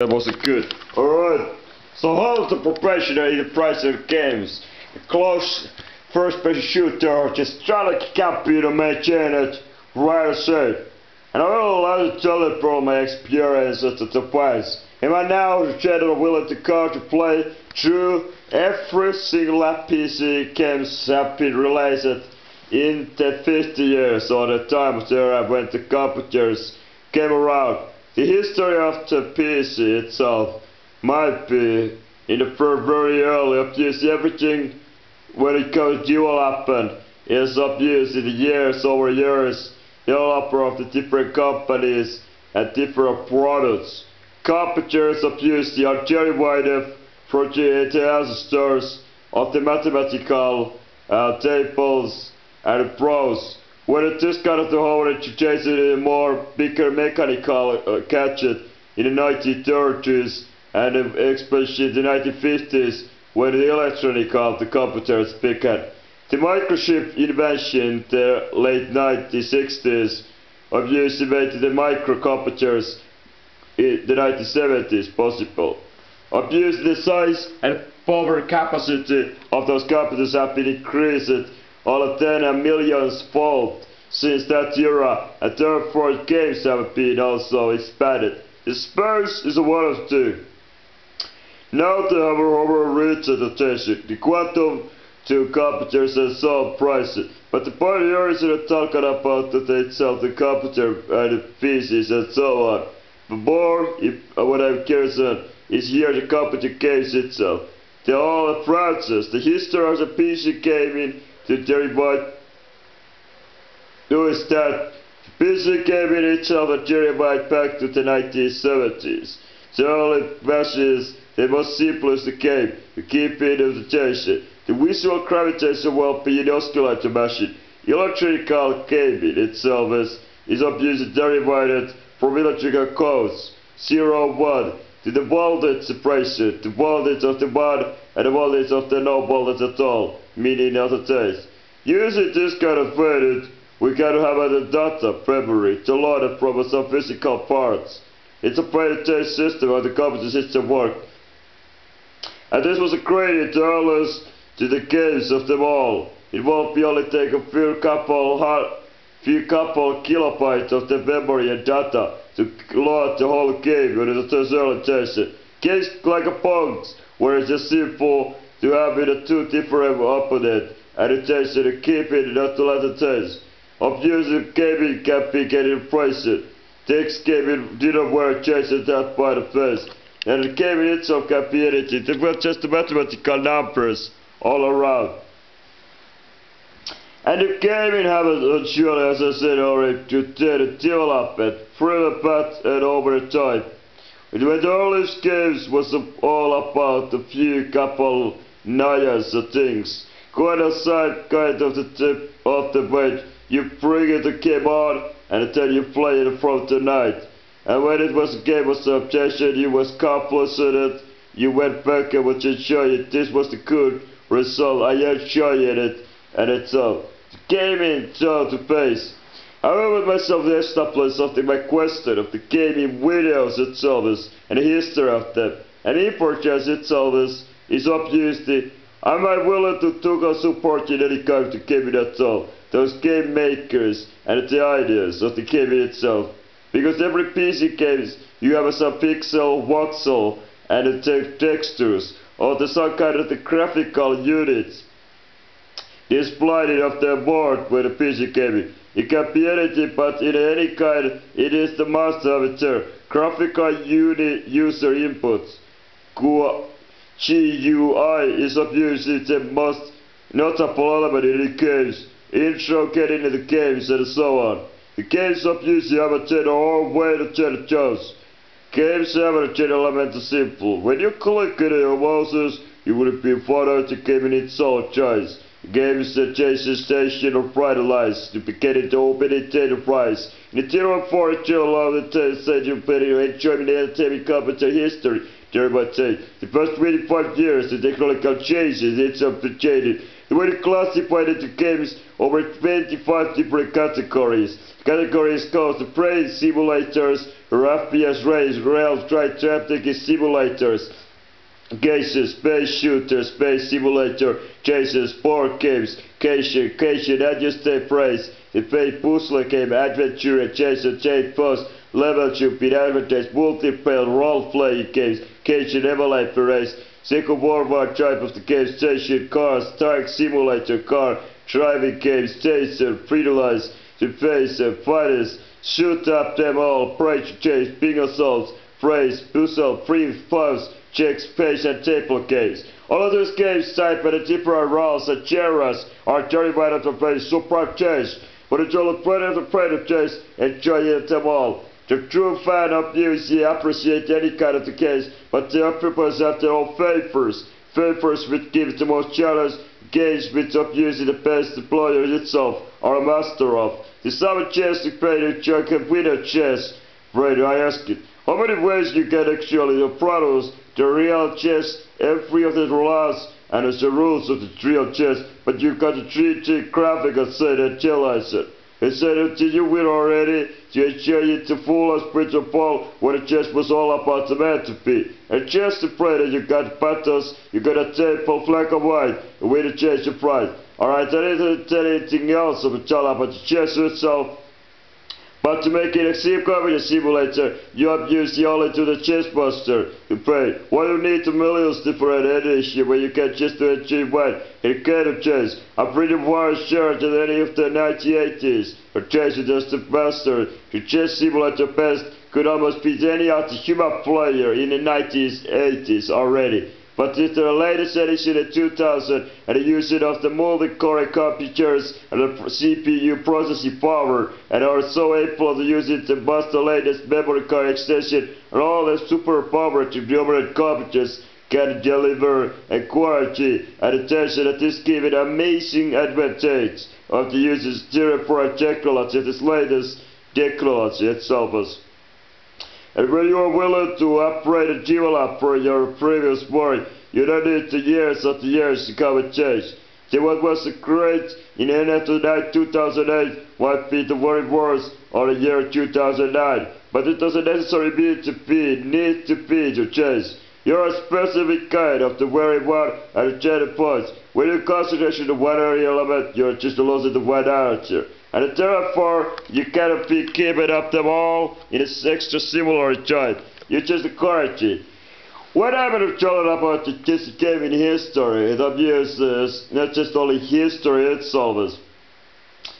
That was good. Alright, so how's the progression in the price of games? A close first-person shooter, just trying to computer maintain it, right aside. And I will allow to tell it from my experience at the price. Am I now generally willing to go to play through every single PC games have been released in the 50 years or the time there when the computers came around. The history of the PC itself might be in the very early obviously everything when it comes to development is obvious in the years over years, developer of the different companies and different products. Computers obviously are derivative from the ancestors of the mathematical tables and prose. When it is kind of the whole education in a more bigger mechanical gadget in the 1930s and especially in the 1950s when the electronic of the computers began. The microchip invention in the late 1960s obviously made the microcomputers in the 1970s possible. Obviously the size and power capacity of those computers have been increased all 10 millions fold since that era, and therefore games have been also expanded. The space is one of two. Now they have reached attention. The quantum to computers and so prices, but the pioneers are talking about that they sell the computer and the PCs and so on. But more, what I'm curious on is here the computer games itself. They're all Francis. The history of the PC gaming to derive is that the PC gaming itself is derived back to the 1970s. The only machines, the most simplest the game, to keep it in rotation. The visual gravitation will be an oscillator machine. Electrical gaming itself is obviously derived from electrical codes 0, 1 to the voltage separation, the voltage of the 1 and the voltage of the no voltage at all, meaning other days. Using this kind of method, we can have the data memory to load it from some physical parts. It's a predatory system how the computer system works. And this was created to earliest to the games of them all. It won't be only take a few couple kilobytes of the memory and data to load the whole game when it is early tested. Games like a Punks, where it's just simple to have it two different opponents and it takes to keep it not to let it taste. Obviously gaming can be getting priced. Text gaming didn't wear chasing that by the face. And the gaming itself can be anything. They were just the mathematical numbers all around. And the gaming habit surely, as I said already, to develop it through the path and over the time. When the earliest games was all about a few couple nayas of things. Going aside kind of the tip of the weight, you bring it the game on and then you play it from the night. And when it was a game of obsession, you was complicit in it, you went back and would enjoy it. This was the good result. I enjoyed it and it's all. Gaming so to face. I remember myself to establish something my question of the gaming videos itself and the history of them. And the importance itself is obviously am I willing to go support in any kind of gaming at all. Those game makers and the ideas of the gaming itself. Because every PC games you have some pixel, voxel and the textures or some kind of the graphical units displayed of the board with the PC gaming. It can be anything, but in any kind, it is the master of it there. Graphical unit user inputs. GUI is obviously the most notable element in the games. Intro, getting into the games and so on. The games obviously have a general way to general choice. Games have a general element of simple. When you click on your mouses, you will be followed to game in its own choice. Games that change station or brighter lights to beginning to open it enterprise. In the general for it to allow the stage you enjoying the entertainment computer history. The first 25 years the technological changes it's updated. The way to classify into games over 25 different categories. Categories called the brain simulators, or FPS race, rail traffic simulators, cases, space shooter, space simulator, chases, board games, cation, adjusted phrase, the fake puzzle game, adventure, chaser, chase post, level shopping, advertise, multiplayer role-playing games, cation, evaluate race, Second World War type of the games, station, cars, tank simulator, car, driving games, chaser, brutalize, the face, fighters, shoot up them all, break, chase, big assaults, phrase, puzzle, free files, checks, page and table games. All of those games type by the different roles and genres are derived of the phrase super chase. But it's all a predator chase, enjoy them all. The true fan of music appreciate any kind of the case, but the people have their own favors. Favors which give the most challenge, games which of using the best the player itself are a master of. The summer chess to play the junk and winner chess. Brady, I ask it, how many ways you can actually produce the real chess, every of the laws and it's the rules of the real chess, but you got the 3D graphic and say that realize it. He said until you win already, you enjoy it to full as Prince of Paul when the chess was all about the man to be. And just to play that you got battles, you got a table black and white, and win the chess your prize. Alright, I didn't tell anything else about the chess itself. But to make it a computer simulator, you have used only to the chess master to play. Why do you need the millions different editions when you can just achieve one in game of chess? I'm pretty more sure than any of the 1980s. For chess is just the master. The chess simulator best could almost beat any other human player in the 1980s already. But with the latest edition in 2000 and the usage of the multi-core computers and the CPU processing power and are so able to use it to bust the latest memory card extension and all the super power to numerous computers can deliver a quality and attention that this gives an amazing advantage of the user's for technology, this latest technology itself. And when you are willing to upgrade and develop for your previous work, you don't need the years of the years to come and change. See what was great in the end of 2008 might be the very worst of the year 2009. But it doesn't necessarily need to be to change. You're a specific kind of the very one at the general point. When you concentrate on one area element, you're just losing the one answer. And therefore, you cannot be keeping up them all in an extra similar time. You're just a quality. What I'm going to tell about this game in history, it obviously not just only history itself,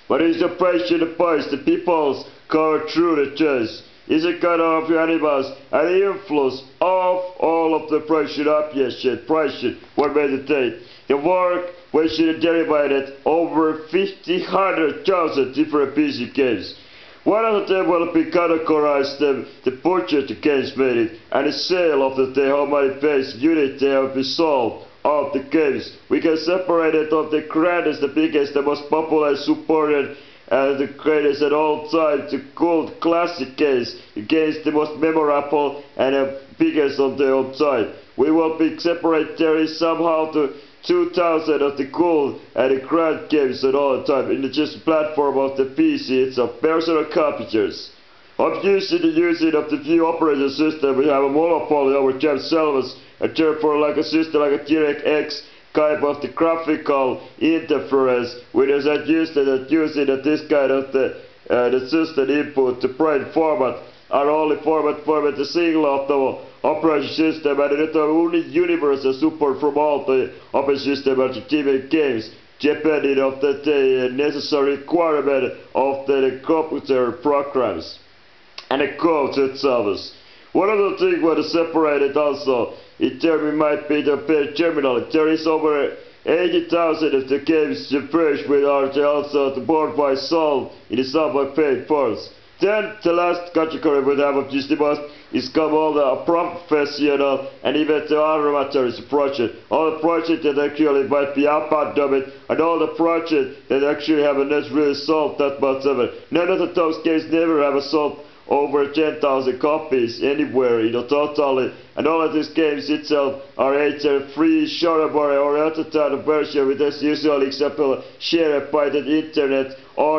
but it's the pressure, the voice, the people's go through the chess. Is it kind of animals and the influence of all of the pressure up pressure, what made it take. The work which should derived over 1,500,000 different PC games. One of them will be categorized the budget the games made it, and the sale of the day, how many base units they have been sold of the games. We can separate it of the grandest, the biggest, the most popular, supported, and the greatest at all time, the gold classic games against the most memorable and the biggest of the all time. We will be separate there is somehow to 2,000 of the gold and the grand games at all the time in the just platform of the PC. It's a personal computers. Obviously the using of the new operating system, we have a monopoly over themselves, and therefore like a system like a DirectX kind of the graphical interference, which is using this kind of the system input to brain format are only format the single of the operating system, and it is only universal support from all the operating system and the TV games, depending on the necessary requirement of the computer programs and the code itself. One of the things what is separated also, in terms might be the terminal. There is over 80,000 of the games the first with are also the board by sold in the software paid forms. Then the last category we have of just the most is come all the professional and even the amateur project. All the projects that actually might be abandoned and all the projects that actually have not really sold that much of it. None of those games never have sold over 10,000 copies anywhere in the totally, and all of these games itself are either free, shareable or other type of version with as usual example shared by the internet or